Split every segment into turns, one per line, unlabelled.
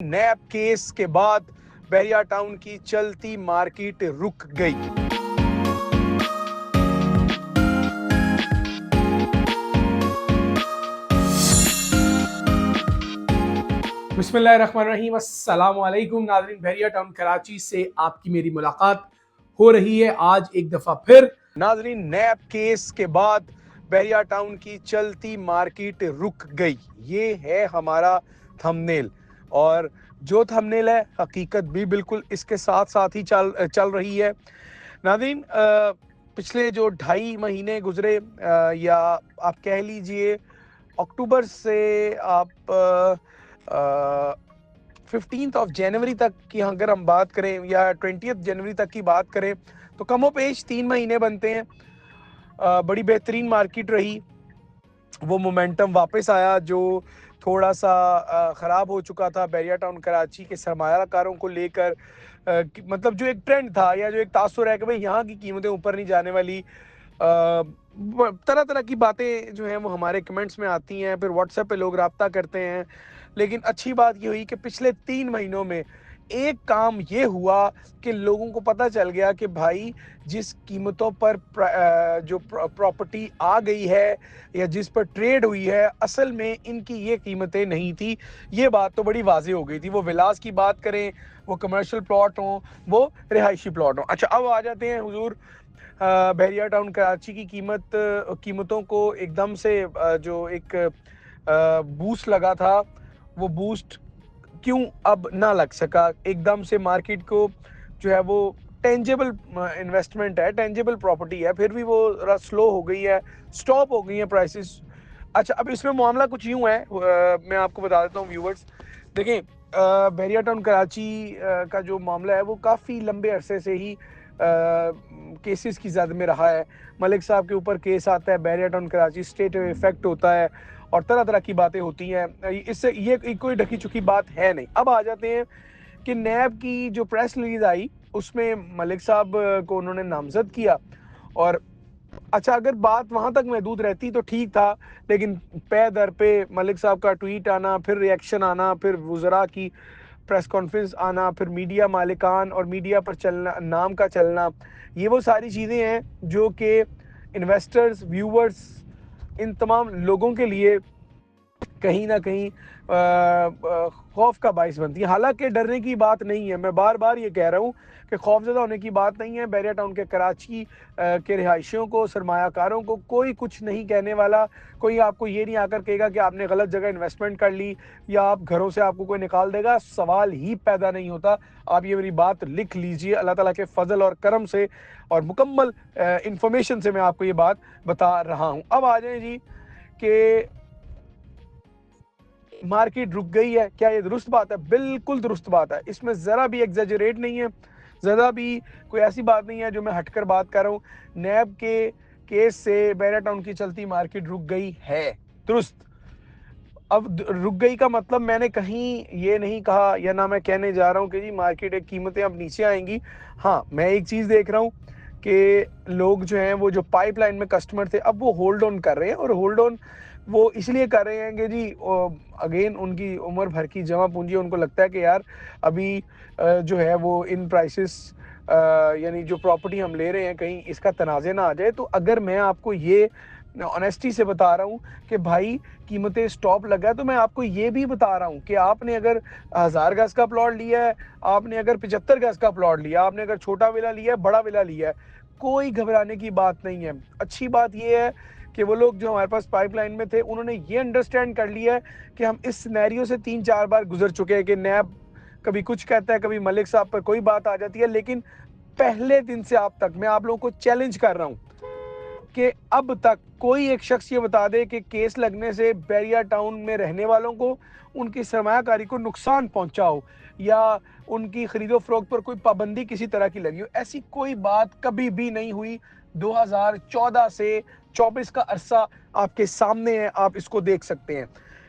NAB case کے بعد بحریہ ٹاؤن کی چلتی مارکیٹ رک گئی۔ بسم اللہ الرحمن الرحیم، السلام علیکم ناظرین، بحریہ ٹاؤن کراچی سے آپ کی میری ملاقات ہو رہی ہے آج ایک دفعہ پھر۔ ناظرین، نیب کیس کے بعد بحریہ ٹاؤن کی چلتی مارکیٹ رک گئی، یہ ہے ہمارا تھمبنیل، اور جو تھمبنیل ہے حقیقت بھی بالکل اس کے ساتھ ساتھ ہی چل رہی ہے۔ ناظرین، پچھلے جو 2.5 مہینے گزرے، یا آپ کہہ لیجئے اکتوبر سے آپ 15 جنوری تک کی اگر ہم بات کریں یا 20 جنوری تک کی بات کریں تو کم و بیش 3 مہینے بنتے ہیں۔ بڑی بہترین مارکیٹ رہی، وہ مومنٹم واپس آیا جو تھوڑا سا خراب ہو چکا تھا بحریہ ٹاؤن کراچی کے سرمایہ کاروں کو لے کر، مطلب جو ایک ٹرینڈ تھا یا جو ایک تاثر ہے کہ بھئی یہاں کی قیمتیں اوپر نہیں جانے والی۔ طرح طرح کی باتیں جو ہیں وہ ہمارے کمنٹس میں آتی ہیں، پھر واٹس ایپ پہ لوگ رابطہ کرتے ہیں، لیکن اچھی بات یہ ہوئی کہ پچھلے 3 مہینوں میں ایک کام یہ ہوا کہ لوگوں کو پتہ چل گیا کہ بھائی جس قیمتوں پر جو پراپرٹی آ گئی ہے یا جس پر ٹریڈ ہوئی ہے، اصل میں ان کی یہ قیمتیں نہیں تھی۔ یہ بات تو بڑی واضح ہو گئی تھی، وہ ولاز کی بات کریں، وہ کمرشل پلاٹ ہوں، وہ رہائشی پلاٹ ہوں۔ اچھا، اب آ جاتے ہیں حضور بحریہ ٹاؤن کراچی کی قیمتوں کو ایک دم سے جو ایک بوسٹ لگا تھا، وہ بوسٹ کیوں اب نہ لگ سکا ایک دم سے؟ مارکیٹ کو جو ہے وہ ٹینجیبل انویسٹمنٹ ہے، ٹینجیبل پراپرٹی ہے، پھر بھی وہ ذرا سلو ہو گئی ہے، سٹاپ ہو گئی ہیں پرائسز۔ اچھا، اب اس میں معاملہ کچھ یوں ہے، میں آپ کو بتا دیتا ہوں ویورز، دیکھیں بحریہ ٹاؤن کراچی کا جو معاملہ ہے وہ کافی لمبے عرصے سے ہی کیسز کی زد میں رہا ہے۔ ملک صاحب کے اوپر کیس آتا ہے، بحریہ ٹاؤن کراچی اسٹیٹ افیکٹ ہوتا ہے، اور طرح طرح کی باتیں ہوتی ہیں، اس سے یہ کوئی ڈھکی چکی بات ہے نہیں۔ اب آ جاتے ہیں کہ نیب کی جو پریس ریلیز آئی اس میں ملک صاحب کو انہوں نے نامزد کیا، اور اچھا اگر بات وہاں تک محدود رہتی تو ٹھیک تھا، لیکن پے در پہ ملک صاحب کا ٹویٹ آنا، پھر ریئیکشن آنا، پھر وزراء کی پریس کانفرنس آنا، پھر میڈیا مالکان اور میڈیا پر چلنا، نام کا چلنا، یہ وہ ساری چیزیں ہیں جو کہ انویسٹرز، ویورز، ان تمام لوگوں کے لیے کہیں نہ کہیں خوف کا باعث بنتی ہے۔ حالانکہ ڈرنے کی بات نہیں ہے، میں بار بار یہ کہہ رہا ہوں کہ خوف زدہ ہونے کی بات نہیں ہے۔ بحریہ ٹاؤن کے کراچی کے رہائشیوں کو، سرمایہ کاروں کو کوئی کچھ نہیں کہنے والا، کوئی آپ کو یہ نہیں آ کر کہے گا کہ آپ نے غلط جگہ انویسٹمنٹ کر لی یا آپ گھروں سے آپ کو کوئی نکال دے گا، سوال ہی پیدا نہیں ہوتا۔ آپ یہ میری بات لکھ لیجئے، اللہ تعالیٰ کے فضل اور کرم سے اور مکمل انفارمیشن سے میں آپ کو یہ بات بتا رہا ہوں۔ اب آ جائیں جی کہ مارکیٹ رک گئی ہے، کیا یہ درست بات ہے؟ بالکل درست بات ہے، اس میں ذرا بھی ایگزیجریٹ نہیں ہے، ذرا بھی کوئی ایسی بات نہیں ہے جو میں ہٹ کر بات کر رہا ہوں۔ نیب کے کیس سے بحریہ ٹاؤن کی چلتی مارکیٹ رک گئی ہے، درست۔ اب رک گئی کا مطلب میں نے کہیں یہ نہیں کہا، یا نہ میں کہنے جا رہا ہوں کہ جی مارکیٹ ایک قیمتیں اب نیچے آئیں گی۔ ہاں، میں ایک چیز دیکھ رہا ہوں کہ لوگ جو ہیں وہ جو پائپ لائن میں کسٹمر تھے اب وہ ہولڈ آن کر رہے ہیں، اور ہولڈ آن وہ اس لیے کر رہے ہیں کہ جی اگین ان کی عمر بھر کی جمع پونجی، ان کو لگتا ہے کہ یار ابھی جو ہے وہ ان پرائسز، یعنی جو پراپرٹی ہم لے رہے ہیں کہیں اس کا تنازع نہ آ جائے۔ تو اگر میں آپ کو یہ آنیسٹی سے بتا رہا ہوں کہ بھائی قیمتیں سٹاپ لگا ہے، تو میں آپ کو یہ بھی بتا رہا ہوں کہ آپ نے اگر 1000 گز کا پلاٹ لیا ہے، آپ نے اگر 75 گز کا پلاٹ لیا، آپ نے اگر چھوٹا ولا لیا ہے، بڑا ولا لیا ہے، کوئی گھبرانے کی بات نہیں ہے۔ اچھی بات یہ ہے کہ وہ لوگ جو ہمارے پاس پائپ لائن میں تھے انہوں نے یہ انڈرسٹینڈ کر لیا ہے کہ ہم اس سینیریو سے 3-4 بار گزر چکے ہیں کہ نیب کبھی کچھ کہتا ہے، کبھی ملک صاحب پر کوئی بات آ جاتی ہے، لیکن پہلے دن سے آپ تک میں آپ لوگوں کو چیلنج کر رہا ہوں کہ اب تک کوئی ایک شخص یہ بتا دے کہ کیس لگنے سے بحریہ ٹاؤن میں رہنے والوں کو، ان کی سرمایہ کاری کو نقصان پہنچا ہو یا ان کی خرید و فروخت پر کوئی پابندی کسی طرح کی لگی ہو، ایسی کوئی بات کبھی بھی نہیں ہوئی۔ 2014 سے 24 کا عرصہ آپ کے سامنے ہے، آپ اس کو دیکھ سکتے ہیں۔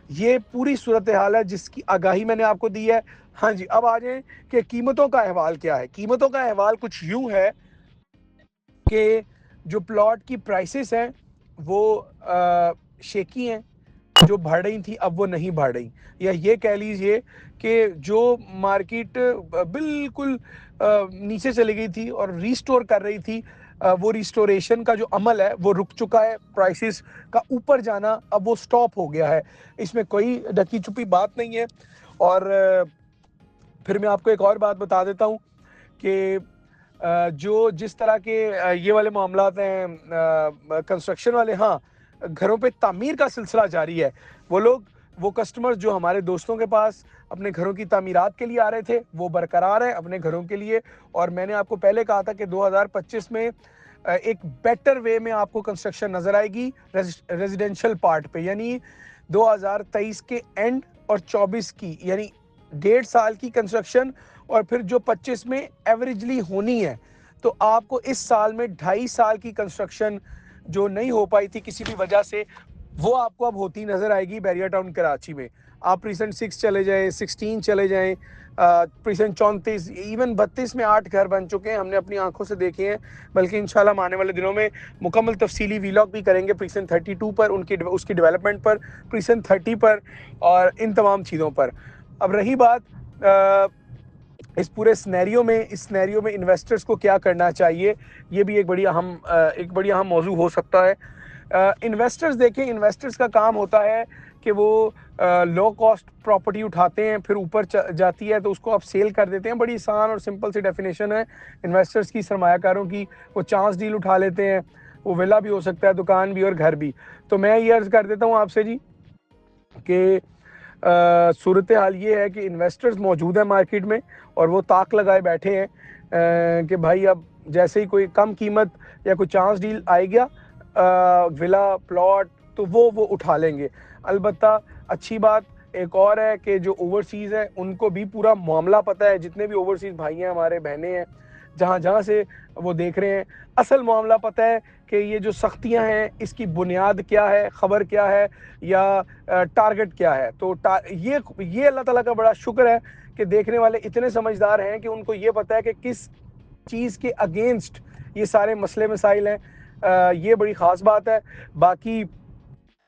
یہ پوری صورتحال ہے جس کی آگاہی میں نے آپ کو دی ہے۔ ہاں جی، اب آ جائیں کہ قیمتوں کا احوال کیا ہے۔ قیمتوں کا احوال کچھ یوں ہے کہ جو پلاٹ کی پرائسز ہیں وہ شیکی ہیں، جو بڑھ رہی تھی اب وہ نہیں بڑھ رہی، یا یہ کہہ لیجئے کہ جو مارکیٹ بالکل نیچے چلی گئی تھی اور ریسٹور کر رہی تھی، وہ ریسٹوریشن کا جو عمل ہے وہ رک چکا ہے، پرائسز کا اوپر جانا اب وہ سٹاپ ہو گیا ہے، اس میں کوئی ڈکی چھپی بات نہیں ہے۔ اور پھر میں آپ کو ایک اور بات بتا دیتا ہوں کہ جو جس طرح کے یہ والے معاملات ہیں کنسٹرکشن والے، ہاں گھروں پہ تعمیر کا سلسلہ جاری ہے، وہ کسٹمر جو ہمارے دوستوں کے پاس اپنے گھروں کی تعمیرات کے لیے آ رہے تھے وہ برقرار ہیں اپنے گھروں کے لیے۔ اور میں نے آپ کو پہلے کہا تھا کہ 2025 میں ایک بیٹر وے میں آپ کو کنسٹرکشن نظر آئے گی ریزیڈینشل پارٹ پہ، یعنی 2023 کے اینڈ اور 24 کی، یعنی 1.5 سال کی کنسٹرکشن، اور پھر جو 25 میں ایوریجلی ہونی ہے، تو آپ کو اس سال میں 2.5 سال کی کنسٹرکشن جو نہیں ہو پائی تھی کسی بھی وجہ سے، وہ آپ کو اب ہوتی نظر آئے گی بیریا ٹاؤن کراچی میں۔ آپ پریسنٹ 6 چلے جائیں، 16 چلے جائیں، پریسنٹ 34، ایون 32 میں 8 گھر بن چکے ہیں، ہم نے اپنی آنکھوں سے دیکھے ہیں، بلکہ انشاءاللہ ہم آنے والے دنوں میں مکمل تفصیلی ویلاگ بھی کریں گے پریسنٹ 32 پر، اس کی ڈیولپمنٹ پر، پریسنٹ 30 پر، اور ان تمام چیزوں پر۔ اب رہی بات اس پورے سنیریو میں انویسٹرز کو کیا کرنا چاہیے، یہ بھی ایک بڑی اہم موضوع ہو سکتا ہے۔ انویسٹرز دیکھیں، انویسٹرز کا کام ہوتا ہے کہ وہ لو کاسٹ پراپرٹی اٹھاتے ہیں، پھر اوپر جاتی ہے تو اس کو آپ سیل کر دیتے ہیں۔ بڑی آسان اور سمپل سی ڈیفینیشن ہے انویسٹرز کی، سرمایہ کاروں کی۔ وہ چانس ڈیل اٹھا لیتے ہیں، وہ ولا بھی ہو سکتا ہے، دکان بھی اور گھر بھی۔ تو میں یہ عرض کر دیتا ہوں آپ سے جی کہ صورتحال یہ ہے کہ انویسٹرز موجود ہیں مارکیٹ میں، اور وہ طاق لگائے بیٹھے ہیں کہ بھائی اب جیسے ہی کوئی کم قیمت یا کوئی چانس ڈیل آئے گیا، ولا پلاٹ، تو وہ اٹھا لیں گے۔ البتہ اچھی بات ایک اور ہے کہ جو اوورسیز ہیں ان کو بھی پورا معاملہ پتہ ہے، جتنے بھی اوورسیز بھائی ہیں ہمارے، بہنیں ہیں، جہاں سے وہ دیکھ رہے ہیں، اصل معاملہ پتہ ہے کہ یہ جو سختیاں ہیں اس کی بنیاد کیا ہے، خبر کیا ہے، یا ٹارگٹ کیا ہے۔ تو یہ اللہ تعالیٰ کا بڑا شکر ہے کہ دیکھنے والے اتنے سمجھدار ہیں کہ ان کو یہ پتہ ہے کہ کس چیز کے اگینسٹ یہ سارے مسئلے مسائل ہیں۔ یہ بڑی خاص بات ہے۔ باقی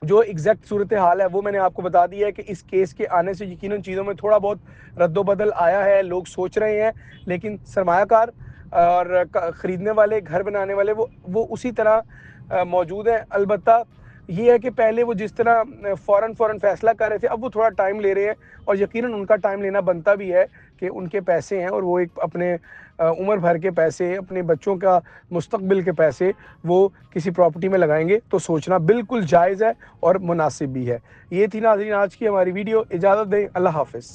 جو ایگزیکٹ صورتحال ہے وہ میں نے آپ کو بتا دی ہے کہ اس کیس کے آنے سے یقیناً چیزوں میں تھوڑا بہت رد و بدل آیا ہے، لوگ سوچ رہے ہیں، لیکن سرمایہ کار اور خریدنے والے، گھر بنانے والے، وہ اسی طرح موجود ہیں۔ البتہ یہ ہے کہ پہلے وہ جس طرح فوراً فیصلہ کر رہے تھے، اب وہ تھوڑا ٹائم لے رہے ہیں، اور یقیناً ان کا ٹائم لینا بنتا بھی ہے کہ ان کے پیسے ہیں، اور وہ ایک اپنے عمر بھر کے پیسے، اپنے بچوں کا مستقبل کے پیسے وہ کسی پراپرٹی میں لگائیں گے، تو سوچنا بالکل جائز ہے اور مناسب بھی ہے۔ یہ تھی ناظرین آج کی ہماری ویڈیو، اجازت دیں، اللہ حافظ۔